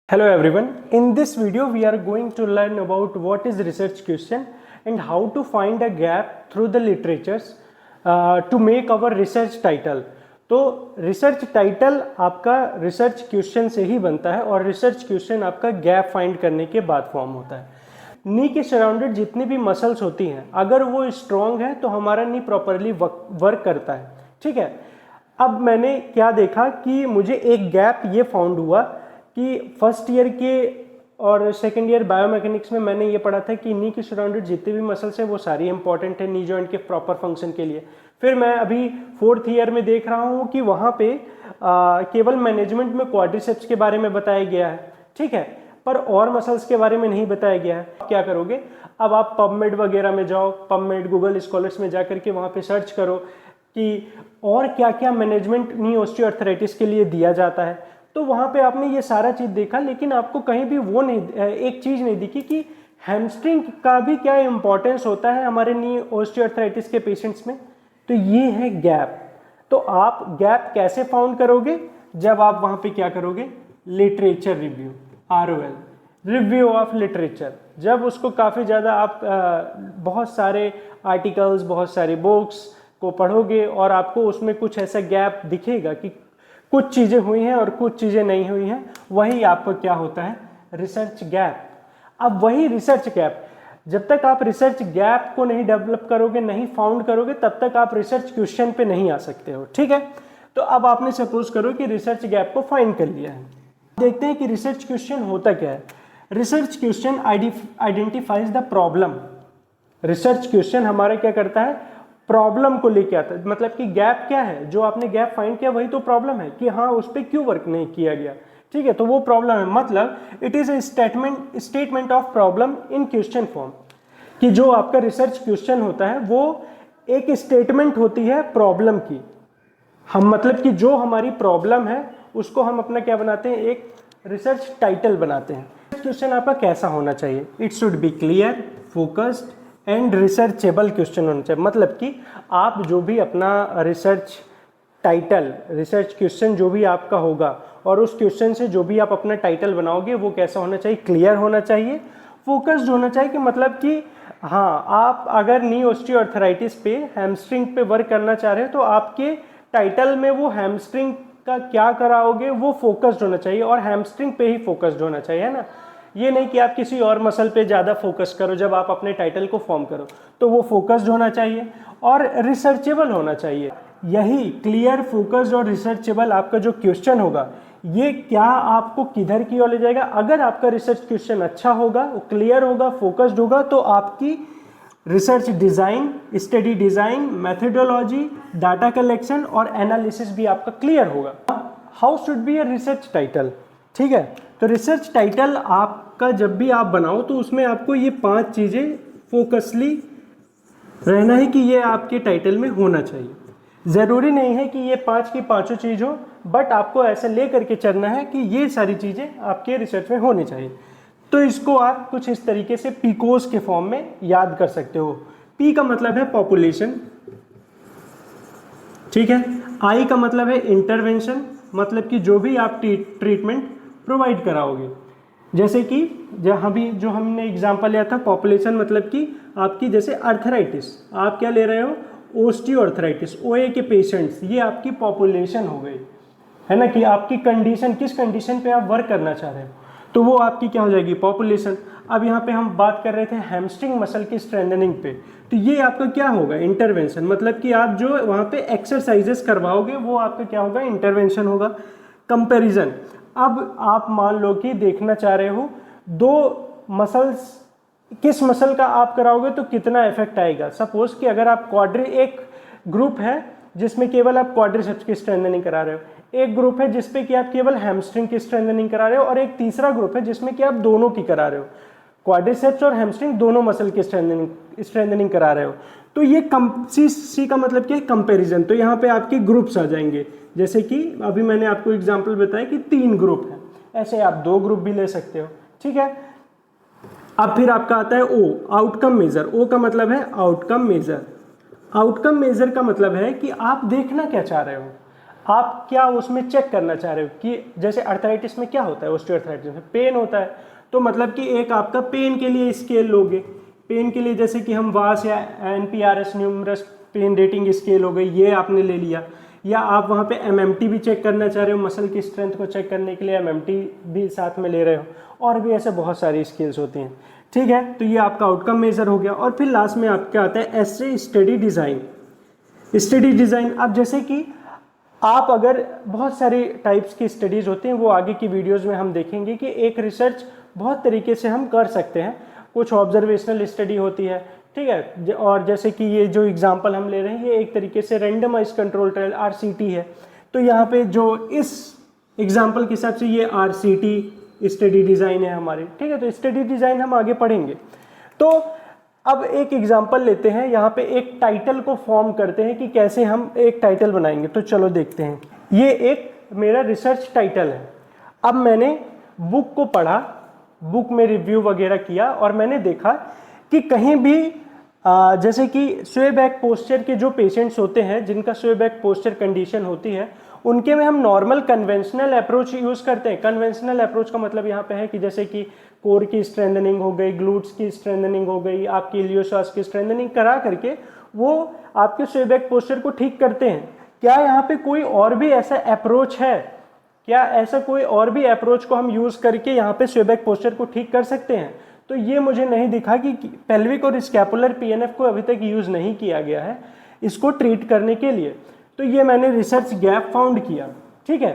Hello everyone, in this video we are going to learn about what is research question and how to find a gap through the literatures to make our research title. तो research title आपका research question से ही बनता है और research question आपका gap find करने के बाद फॉर्म होता है। नी के सराउंडेड जितनी भी मसल्स होती हैं अगर वो स्ट्रॉन्ग है तो हमारा नी प्रॉपरली वर्क करता है। ठीक है, अब मैंने क्या देखा कि मुझे एक गैप ये फाउंड हुआ कि फर्स्ट ईयर के और सेकेंड ईयर बायोमैकेनिक्स में मैंने ये पढ़ा था कि नी के सराउंडेड जितने भी मसल्स हैं वो सारी इंपॉर्टेंट है नी जॉइंट के प्रॉपर फंक्शन के लिए। फिर मैं अभी फोर्थ ईयर में देख रहा हूँ कि वहाँ पे केवल मैनेजमेंट में क्वाड्रिसेप्स के बारे में बताया गया है, ठीक है, पर और मसल्स के बारे में नहीं बताया गया है। क्या करोगे, अब आप पबमेड वगैरह में जाओ, पबमेड गूगल स्कॉलर्स में जा करके वहाँ पे सर्च करो कि और क्या क्या मैनेजमेंट नी ऑस्टियोआर्थराइटिस के लिए दिया जाता है। तो वहाँ पे आपने ये सारा चीज़ देखा, लेकिन आपको कहीं भी वो नहीं, एक चीज़ नहीं दिखी कि हैमस्ट्रिंग का भी क्या इंपॉर्टेंस होता है हमारे नी ऑस्टियोआर्थराइटिस के पेशेंट्स में। तो ये है गैप। तो आप गैप कैसे फाउंड करोगे, जब आप वहाँ पे क्या करोगे, literature review, ROL, review of literature. जब उसको काफ़ी ज़्यादा आप बहुत सारे आर्टिकल्स, बहुत सारी बुक्स को पढ़ोगे और आपको उसमें कुछ ऐसा गैप दिखेगा कि कुछ चीज़ें हुई हैं और कुछ चीज़ें नहीं हुई हैं, वही आपको क्या होता है, रिसर्च गैप। अब वही रिसर्च गैप, जब तक आप रिसर्च गैप को नहीं डेवलप करोगे, नहीं फाउंड करोगे, तब तक आप रिसर्च क्वेश्चन पे नहीं आ सकते हो। ठीक है, तो अब आपने सपोज करो कि रिसर्च गैप को फाइंड कर लिया है। देखते हैं कि रिसर्च क्वेश्चन होता क्या है। Research question identifies the problem. Research question हमारा क्या करता है, प्रॉब्लम को लेके आता है। मतलब कि गैप क्या है, जो आपने गैप फाइंड किया वही तो प्रॉब्लम है कि हाँ उस पर क्यों वर्क नहीं किया गया। ठीक है, तो वो प्रॉब्लम है। मतलब it is a statement of problem in question form, कि जो आपका रिसर्च क्वेश्चन होता है वो एक स्टेटमेंट होती है प्रॉब्लम की। हम मतलब कि जो हमारी प्रॉब्लम है उसको हम अपना क्या बनाते हैं, एक रिसर्च टाइटल बनाते हैं। क्वेश्चन आपका कैसा होना चाहिए, it should be clear, focused and researchable question होना चाहिए। मतलब कि आप जो भी अपना रिसर्च टाइटल, रिसर्च क्वेश्चन जो भी आपका होगा और उस क्वेश्चन से जो भी आप अपना टाइटल बनाओगे वो कैसा होना चाहिए, क्लियर होना चाहिए, फोकस्ड होना चाहिए। कि मतलब कि हाँ, आप अगर नी ऑस्टियोआर्थराइटिस पे, हैमस्ट्रिंग पे वर्क करना चाह रहे हो तो आपके टाइटल में वो हैमस्ट्रिंग का क्या कराओगे वो फोकस्ड होना चाहिए और हैमस्ट्रिंग पे ही फोकस्ड होना चाहिए, है ना। ये नहीं कि आप किसी और मसल पे ज़्यादा फोकस करो जब आप अपने टाइटल को फॉर्म करो, तो वो फोकस्ड होना चाहिए और रिसर्चेबल होना चाहिए। यही क्लियर, फोकस्ड और रिसर्चेबल आपका जो क्वेश्चन होगा, ये क्या आपको किधर की ओर ले जाएगा। अगर आपका रिसर्च क्वेश्चन अच्छा होगा, क्लियर होगा, फोकस्ड होगा, तो आपकी research design, study design, methodology, data collection और एनालिसिस भी आपका क्लियर होगा। How should be a research title. ठीक है, तो रिसर्च टाइटल आपका जब भी आप बनाओ तो उसमें आपको ये 5 चीज़ें फोकसली रहना है कि ये आपके टाइटल में होना चाहिए। ज़रूरी नहीं है कि ये 5 की 5 चीज़ हो, बट आपको ऐसे ले करके चलना है कि ये सारी चीज़ें आपके रिसर्च में होनी चाहिए। तो इसको आप कुछ इस तरीके से पीकोस के फॉर्म में याद कर सकते हो। पी का मतलब है पॉपुलेशन, ठीक है। आई का मतलब है इंटरवेंशन, मतलब कि जो भी आप ट्रीटमेंट प्रोवाइड कराओगे। जैसे कि जहाँ भी जो हमने एग्जांपल लिया था पॉपुलेशन, मतलब कि आपकी जैसे अर्थराइटिस, आप क्या ले रहे हो, ओस्टियोआर्थराइटिस, OA के पेशेंट्स, ये आपकी पॉपुलेशन हो गई, है ना, कि आपकी कंडीशन, किस कंडीशन पे आप वर्क करना चाह रहे हो, तो वो आपकी क्या हो जाएगी, पॉपुलेशन। अब यहाँ पे हम बात कर रहे थे हैमस्ट्रिंग मसल की स्ट्रेंथनिंग पे, तो ये आपका क्या होगा, इंटरवेंशन। मतलब कि आप जो वहाँ पे एक्सरसाइजेस करवाओगे वो आपका क्या होगा, इंटरवेंशन होगा। कंपैरिजन, अब आप मान लो कि देखना चाह रहे हो दो मसल्स, किस मसल का आप कराओगे तो कितना इफेक्ट आएगा। सपोज कि अगर आप एक ग्रुप है जिसमें केवल आप क्वाड्रिसेप्स की स्ट्रेंथनिंग करा रहे हो, एक ग्रुप है जिसपे कि आप केवल हैमस्ट्रिंग की स्ट्रेंथनिंग करा रहे हो, और एक तीसरा ग्रुप है जिसमें कि आप दोनों की करा रहे हो, क्वाड्रिसेप्स और हैमस्ट्रिंग दोनों मसल की स्ट्रेंथनिंग करा रहे हो। तो ये सी का मतलब क्या है, कंपैरिजन। तो यहाँ पे आपके ग्रुप्स आ जाएंगे, जैसे कि अभी मैंने आपको एग्जांपल बताया कि 3 ग्रुप हैं, ऐसे आप 2 ग्रुप भी ले सकते हो। ठीक है, अब फिर आपका आता है ओ, आउटकम मेजर। ओ का मतलब है आउटकम मेजर। आउटकम मेजर का मतलब है कि आप देखना क्या चाह रहे हो। आप क्या उसमें चेक करना चाह रहे हो कि जैसे अर्थराइटिस में क्या होता है, ऑस्टियोआर्थराइटिस में पेन होता है, तो मतलब कि एक आपका पेन के लिए स्केल लोगे, पेन के लिए जैसे कि हम वास या NPRS numerous pain rating scale हो गई, ये आपने ले लिया। या आप वहाँ पे MMT भी चेक करना चाह रहे हो, मसल की स्ट्रेंथ को चेक करने के लिए MMT भी साथ में ले रहे हो, और भी ऐसे बहुत सारी स्केल्स होती हैं, ठीक है। तो ये आपका आउटकम मेजर हो गया। और फिर लास्ट में आपका आता है एसे स्टडी डिज़ाइन। स्टडी डिज़ाइन, अब जैसे कि आप अगर बहुत सारे टाइप्स की स्टडीज़ होती हैं, वो आगे की वीडियोस में हम देखेंगे कि एक रिसर्च बहुत तरीके से हम कर सकते हैं। कुछ ऑब्जर्वेशनल स्टडी होती है, ठीक है, और जैसे कि ये जो एग्जांपल हम ले रहे हैं ये एक तरीके से रैंडमाइज कंट्रोल ट्रायल RCT है। तो यहाँ पे जो इस एग्जांपल के हिसाब से ये RCT स्टडी डिज़ाइन है हमारी, ठीक है। तो स्टडी डिज़ाइन हम आगे पढ़ेंगे। तो अब एक एग्जांपल लेते हैं, यहाँ पे एक टाइटल को फॉर्म करते हैं कि कैसे हम एक टाइटल बनाएंगे। तो चलो देखते हैं। ये एक मेरा रिसर्च टाइटल है। अब मैंने बुक को पढ़ा, बुक में रिव्यू वगैरह किया, और मैंने देखा कि कहीं भी जैसे कि स्वे बैक पोस्चर के जो पेशेंट्स होते हैं जिनका स्वे बैक पोस्चर कंडीशन होती है, उनके में हम नॉर्मल कन्वेंशनल अप्रोच यूज़ करते हैं। कन्वेंशनल अप्रोच का मतलब यहाँ पे है कि जैसे कि कोर की स्ट्रेंथनिंग हो गई, ग्लूट्स की स्ट्रेंथनिंग हो गई, आपकी इलियोसास की स्ट्रेंथनिंग करा करके वो आपके स्वे बैक पोस्चर को ठीक करते हैं। क्या यहाँ पे कोई और भी ऐसा अप्रोच है? क्या ऐसा कोई और भी अप्रोच को हम यूज़ करके यहाँ पे स्वे बैक पोस्चर को ठीक कर सकते हैं? तो ये मुझे नहीं दिखा कि पेल्विक और स्कैपुलर PNF को अभी तक यूज़ नहीं किया गया है इसको ट्रीट करने के लिए। तो ये मैंने रिसर्च गैप फाउंड किया, ठीक है।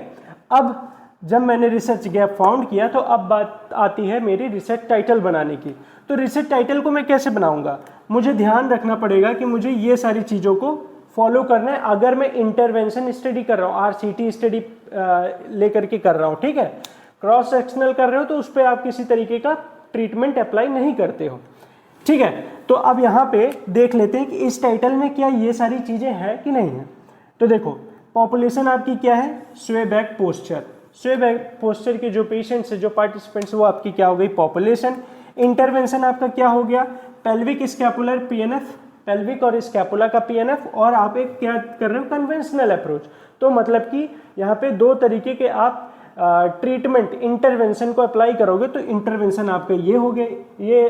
अब जब मैंने रिसर्च गैप फाउंड किया तो अब बात आती है मेरी रिसर्च टाइटल बनाने की। तो रिसर्च टाइटल को मैं कैसे बनाऊंगा? मुझे ध्यान रखना पड़ेगा कि मुझे ये सारी चीज़ों को फॉलो करना है। अगर मैं इंटरवेंशन स्टडी कर रहा हूँ, RCT स्टडी लेकर के कर रहा हूँ, ठीक है, क्रॉस सेक्शनल कर रहे हो तो उस पर आप किसी तरीके का ट्रीटमेंट अप्लाई नहीं करते हो, ठीक है। तो अब यहाँ पे देख लेते हैं कि इस टाइटल में क्या ये सारी चीज़ें हैं कि नहीं है। तो देखो, पॉपुलेशन आपकी क्या है? स्वे बैक पोस्चर। स्वे बैक पोस्चर के जो पेशेंट्स है, जो पार्टिसिपेंट्स, वो आपकी क्या हो गई? पॉपुलेशन। इंटरवेंशन आपका क्या हो गया? पेल्विक स्कैपुलर PNF, पेल्विक और स्कैपुला का PNF, और आप एक क्या कर रहे हो? Conventional approach. तो मतलब कि यहाँ पे दो तरीके के आप ट्रीटमेंट इंटरवेंशन को अप्लाई करोगे। तो इंटरवेंशन आपका ये हो गए, ये,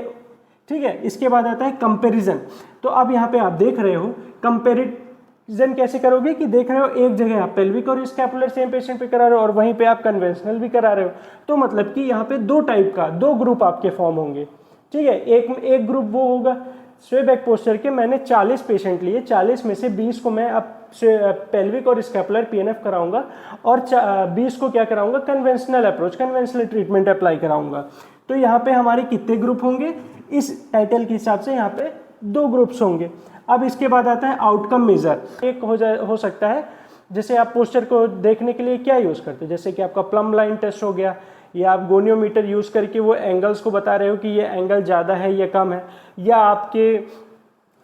ठीक है। इसके बाद आता है कंपैरिजन। तो अब यहाँ पे आप देख रहे हो कंपैरिजन कैसे करोगे कि देख रहे हो एक जगह आप पेल्विक और स्कैपुलर सेम पेशेंट पे करा रहे हो और वहीं पे आप कन्वेंशनल भी करा रहे हो। तो मतलब कि यहाँ पे दो टाइप का, दो ग्रुप आपके फॉर्म होंगे, ठीक है। एक ग्रुप वो होगा स्वे बैक पोस्चर के, मैंने 40 पेशेंट लिए, 40 में से 20 को मैं अब पेल्विक और स्कैपुलर PNF कराऊंगा और 20 को क्या कराऊंगा? Conventional approach, conventional treatment apply कराऊंगा। तो यहाँ पे हमारे कितने ग्रुप होंगे? इस टाइटल के हिसाब से यहाँ पे दो ग्रुप्स होंगे। अब इसके बाद आता है आउटकम मेजर। एक हो सकता है, जैसे आप पोस्चर को देखने के लिए क्या यूज़ करते हैं, जैसे कि आपका प्लम लाइन टेस्ट हो गया, या आप गोनियोमीटर यूज़ करके वो एंगल्स को बता रहे हो कि ये एंगल ज़्यादा है या कम है, या आपके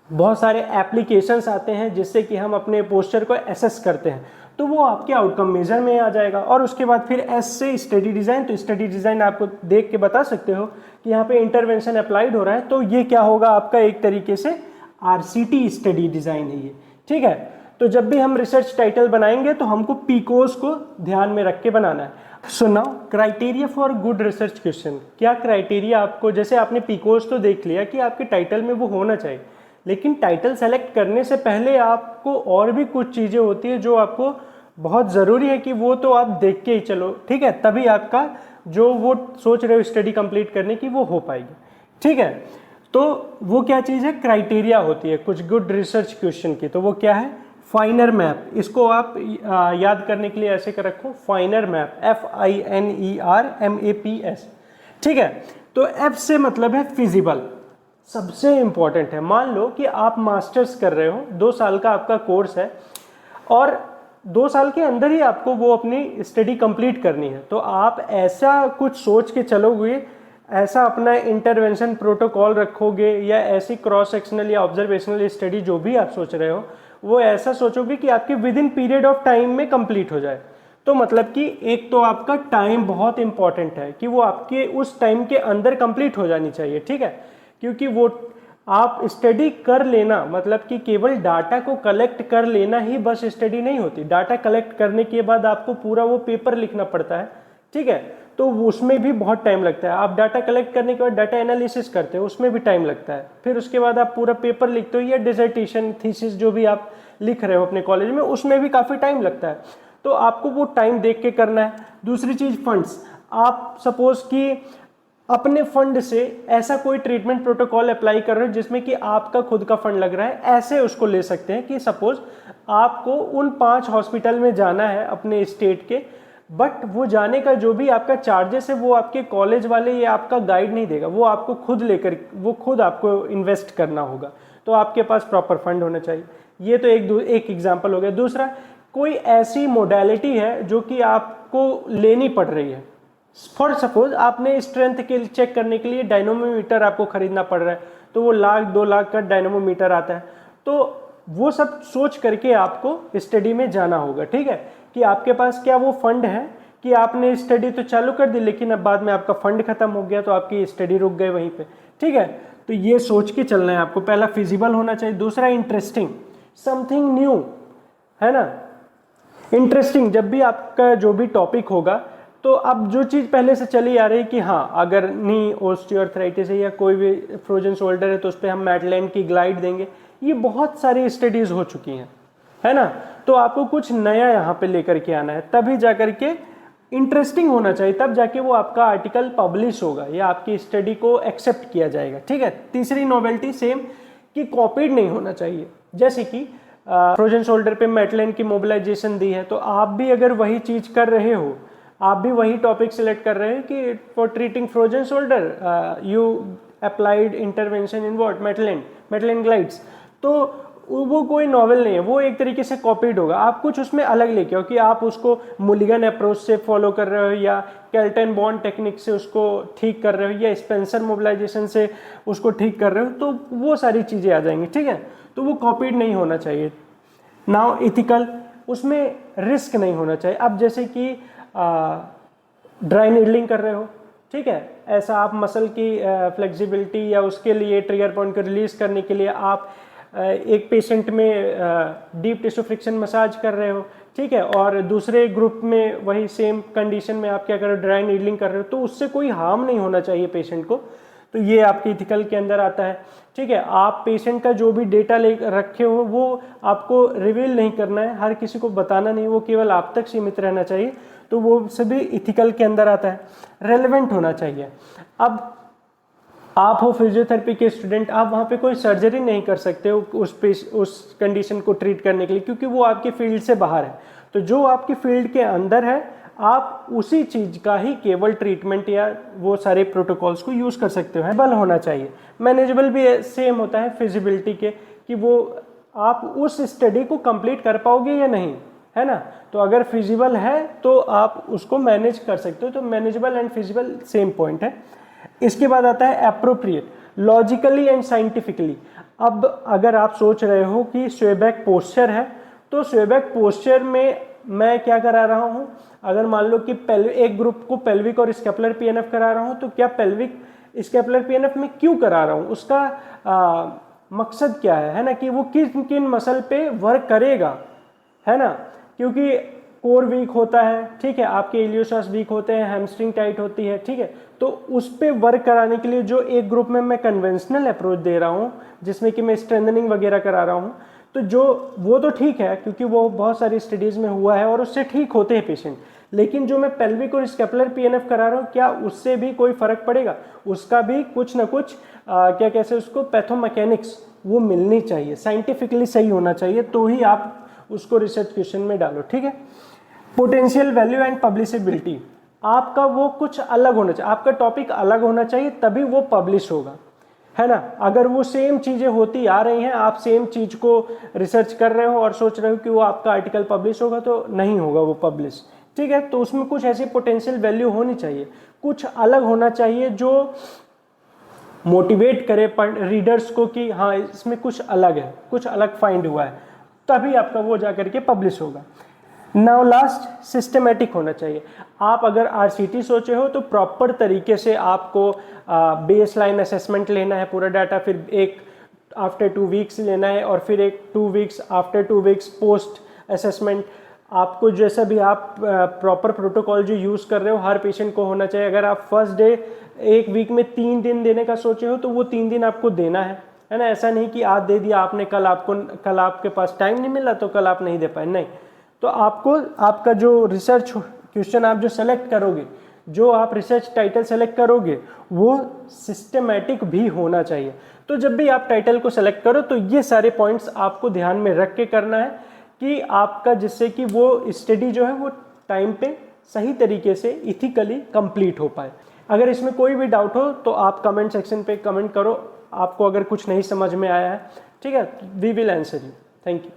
बहुत सारे एप्लीकेशंस आते हैं जिससे कि हम अपने पोस्चर को एसेस करते हैं, तो वो आपके आउटकम मेजर में आ जाएगा। और उसके बाद फिर एस से स्टडी डिज़ाइन। तो स्टडी डिज़ाइन आपको देख के बता सकते हो कि यहाँ पे इंटरवेंशन अप्लाइड हो रहा है, तो ये क्या होगा? आपका एक तरीके से RCT स्टडी डिज़ाइन है ये, ठीक है। तो जब भी हम रिसर्च टाइटल बनाएंगे तो हमको PCOS को ध्यान में रख के बनाना है। So now criteria for good research question. क्या क्राइटेरिया आपको, जैसे आपने PCOS तो देख लिया कि आपके टाइटल में वो होना चाहिए, लेकिन टाइटल सेलेक्ट करने से पहले आपको और भी कुछ चीज़ें होती है जो आपको बहुत ज़रूरी है कि वो तो आप देख के ही चलो, ठीक है, तभी आपका जो वो सोच रहे हो स्टडी कंप्लीट करने की वो हो पाएगी, ठीक है। तो वो क्या चीज़ है? क्राइटेरिया होती है कुछ गुड रिसर्च क्वेश्चन की। तो वो क्या है? फाइनर मैप। इसको आप याद करने के लिए ऐसे कर रखो, फाइनर मैप, FINER MAPS, ठीक है। तो F से मतलब है फिजिबल, सबसे इंपॉर्टेंट है। मान लो कि आप मास्टर्स कर रहे हो, 2 साल का आपका कोर्स है और 2 साल के अंदर ही आपको वो अपनी स्टडी कंप्लीट करनी है, तो आप ऐसा कुछ सोच के चलोगे, ऐसा अपना इंटरवेंशन प्रोटोकॉल रखोगे, या ऐसी क्रॉस सेक्शनल या ऑब्जर्वेशनल स्टडी जो भी आप सोच रहे हो वो ऐसा सोचोगे कि आपके with in period of time में कंप्लीट हो जाए। तो मतलब कि एक तो आपका टाइम बहुत इंपॉर्टेंट है कि वो आपके उस टाइम के अंदर कंप्लीट हो जानी चाहिए, ठीक है, क्योंकि वो आप स्टडी कर लेना मतलब कि केवल डाटा को कलेक्ट कर लेना ही बस स्टडी नहीं होती। डाटा कलेक्ट करने के बाद आपको पूरा वो पेपर लिखना पड़ता है, ठीक है, तो उसमें भी बहुत टाइम लगता है। आप डाटा कलेक्ट करने के बाद डाटा एनालिसिस करते हो, उसमें भी टाइम लगता है। फिर उसके बाद आप पूरा पेपर लिखते हो या डिसर्टेशन थीसिस जो भी आप लिख रहे हो अपने कॉलेज में, उसमें भी काफ़ी टाइम लगता है। तो आपको वो टाइम देख के करना है। दूसरी चीज़ फंड्स, आप सपोज कि अपने फंड से ऐसा कोई ट्रीटमेंट प्रोटोकॉल अप्लाई कर रहे हो जिसमें कि आपका खुद का फंड लग रहा है, ऐसे उसको ले सकते हैं कि सपोज आपको उन 5 हॉस्पिटल में जाना है अपने स्टेट के, बट वो जाने का जो भी आपका चार्जेस है वो आपके कॉलेज वाले या आपका गाइड नहीं देगा, वो आपको खुद लेकर वो खुद आपको इन्वेस्ट करना होगा। तो आपके पास प्रॉपर फंड होना चाहिए। ये तो एक एग्जाम्पल हो गया। दूसरा, कोई ऐसी मोडेलिटी है जो कि आपको लेनी पड़ रही है। फॉर सपोज आपने स्ट्रेंथ के चेक करने के लिए डायनोमोमीटर आपको खरीदना पड़ रहा है, तो वो 1,00,000-2,00,000 का डायनोमोमीटर आता है। तो वो सब सोच करके आपको स्टडी में जाना होगा, ठीक है, कि आपके पास क्या वो फंड है कि आपने स्टडी तो चालू कर दी लेकिन अब बाद में आपका फंड खत्म हो गया तो आपकी स्टडी रुक गई वहीं पे, ठीक है। तो ये सोच के चलना है आपको। पहला फिजिबल होना चाहिए, दूसरा इंटरेस्टिंग, समथिंग न्यू, है ना। इंटरेस्टिंग, जब भी आपका जो भी टॉपिक होगा तो अब जो चीज़ पहले से चली आ रही है कि हाँ अगर नी ऑस्टियोआर्थराइटिस है या कोई भी फ्रोजन शोल्डर है तो उस पर हम मैटलैंड की ग्लाइड देंगे, ये बहुत सारी स्टडीज़ हो चुकी हैं, है ना। तो आपको कुछ नया यहाँ पे लेकर के आना है, तभी जा कर के इंटरेस्टिंग होना चाहिए, तब जाके वो आपका आर्टिकल पब्लिश होगा या आपकी स्टडी को एक्सेप्ट किया जाएगा, ठीक है। तीसरी नोवेल्टी सेम कि कॉपीड नहीं होना चाहिए। जैसे कि फ्रोजन शोल्डर पे मैटलैंड की मोबिलाइजेशन दी है, तो आप भी अगर वही चीज़ कर रहे हो, आप भी वही टॉपिक सिलेक्ट कर रहे हैं कि for treating frozen shoulder you applied intervention in what Maitland glides, तो वो कोई नॉवल नहीं है, वो एक तरीके से कॉपीड होगा। आप कुछ उसमें अलग लेके आओ कि आप उसको मुलिगन अप्रोच से फॉलो कर रहे हो या केल्टन बॉन्ड टेक्निक से उसको ठीक कर रहे हो या स्पेंसर मोबिलाइजेशन से उसको ठीक कर रहे हो, तो वो सारी चीज़ें आ जाएंगी, ठीक है। तो वो कॉपीड नहीं होना चाहिए। नाउ इथिकल, उसमें रिस्क नहीं होना चाहिए। अब जैसे कि ड्राई नीडलिंग कर रहे हो, ठीक है, ऐसा आप मसल की फ्लेक्सिबिलिटी या उसके लिए ट्रिगर पॉइंट को रिलीज करने के लिए आप एक पेशेंट में डीप टिश्यू फ्रिक्शन मसाज कर रहे हो, ठीक है, और दूसरे ग्रुप में वही सेम कंडीशन में आप क्या कर रहे हो, ड्राई नीडलिंग कर रहे हो, तो उससे कोई हार्म नहीं होना चाहिए पेशेंट को। तो ये आपके इथिकल के अंदर आता है, ठीक है। आप पेशेंट का जो भी डेटा ले रखे हो वो आपको रिवील नहीं करना है, हर किसी को बताना नहीं, वो केवल आप तक सीमित रहना चाहिए। तो वो सभी इथिकल के अंदर आता है। रेलेवेंट होना चाहिए। अब आप हो फिजियोथेरेपी के स्टूडेंट, आप वहाँ पे कोई सर्जरी नहीं कर सकते हो उस कंडीशन को ट्रीट करने के लिए, क्योंकि वो आपके फील्ड से बाहर है। तो जो आपकी फील्ड के अंदर है आप उसी चीज़ का ही केवल ट्रीटमेंट या वो सारे प्रोटोकॉल्स को यूज़ कर सकते हो। मैनेजेबल होना चाहिए। मैनेजेबल भी सेम होता है फिजिबिलिटी के, कि वो आप उस स्टडी को कंप्लीट कर पाओगे या नहीं, है ना। तो अगर फिजिबल है तो आप उसको मैनेज कर सकते हो। तो manageable and feasible same point है। इसके बाद आता है एप्रोप्रिएट, लॉजिकली एंड साइंटिफिकली। अब अगर आप सोच रहे हो कि स्वेबैक पोस्चर है, तो स्वेबैक पोस्चर में मैं क्या करा रहा हूँ, अगर मान लो कि एक ग्रुप को पेल्विक और स्केपुलर पीएनएफ करा रहा हूँ, तो क्या पेल्विक स्केपुलर पीएनएफ में क्यों करा रहा हूँ, उसका मकसद क्या है ना, कि वो किन किन मसल पे वर्क करेगा, है ना। क्योंकि कोर वीक होता है, ठीक है, आपके इलियोसास वीक होते हैं, हैमस्ट्रिंग टाइट होती है, ठीक है। तो उस पे वर्क कराने के लिए जो एक ग्रुप में मैं कन्वेंशनल अप्रोच दे रहा हूँ जिसमें कि मैं स्ट्रेंथनिंग वगैरह करा रहा हूँ, तो जो वो तो ठीक है क्योंकि वो बहुत सारी स्टडीज़ में हुआ है और उससे ठीक होते हैं पेशेंट। लेकिन जो मैं पेल्विक और स्केपुलर पीएनएफ करा रहा हूँ, क्या उससे भी कोई फर्क पड़ेगा? उसका भी कुछ ना कुछ क्या कहते हैं उसको, पैथोमैकेनिक्स वो मिलनी चाहिए, साइंटिफिकली सही होना चाहिए, तो ही आप उसको रिसर्च क्वेश्चन में डालो, ठीक है। पोटेंशियल वैल्यू एंड पब्लिसिबिलिटी, आपका वो कुछ अलग होना चाहिए, आपका टॉपिक अलग होना चाहिए, तभी वो पब्लिश होगा, है ना। अगर वो सेम चीज़ें होती आ रही हैं, आप सेम चीज़ को रिसर्च कर रहे हो और सोच रहे हो कि वो आपका आर्टिकल पब्लिश होगा, तो नहीं होगा वो पब्लिश, ठीक है। तो उसमें कुछ ऐसी पोटेंशियल वैल्यू होनी चाहिए, कुछ अलग होना चाहिए जो मोटिवेट करे रीडर्स को कि हाँ इसमें कुछ अलग है, कुछ अलग फाइंड हुआ है, तभी आपका वो जा करके पब्लिश होगा। नाउ लास्ट, सिस्टमेटिक होना चाहिए। आप अगर आरसीटी सोचे हो तो प्रॉपर तरीके से आपको बेस लाइन असेसमेंट लेना है, पूरा डाटा, फिर एक आफ्टर 2 वीक्स लेना है, और फिर एक 2 weeks after 2 weeks post assessment. आपको जैसा भी आप प्रॉपर प्रोटोकॉल जो यूज़ कर रहे हो हर पेशेंट को होना चाहिए। अगर आप फर्स्ट डे एक वीक में 3 दिन देने का सोचे हो तो वो 3 दिन आपको देना है ना। ऐसा नहीं कि आज दे दिया आपने, कल आपके पास टाइम नहीं मिला तो कल आप नहीं दे पाए, नहीं। तो आपको आपका जो रिसर्च क्वेश्चन आप जो सेलेक्ट करोगे, जो आप रिसर्च टाइटल सेलेक्ट करोगे, वो सिस्टमेटिक भी होना चाहिए। तो जब भी आप टाइटल को सेलेक्ट करो तो ये सारे पॉइंट्स आपको ध्यान में रख के करना है कि आपका, जिससे कि वो स्टडी जो है वो टाइम पे सही तरीके से इथिकली कंप्लीट हो पाए। अगर इसमें कोई भी डाउट हो तो आप कमेंट सेक्शन पे कमेंट करो। आपको अगर कुछ नहीं समझ में आया है, ठीक है, we will answer you. Thank you.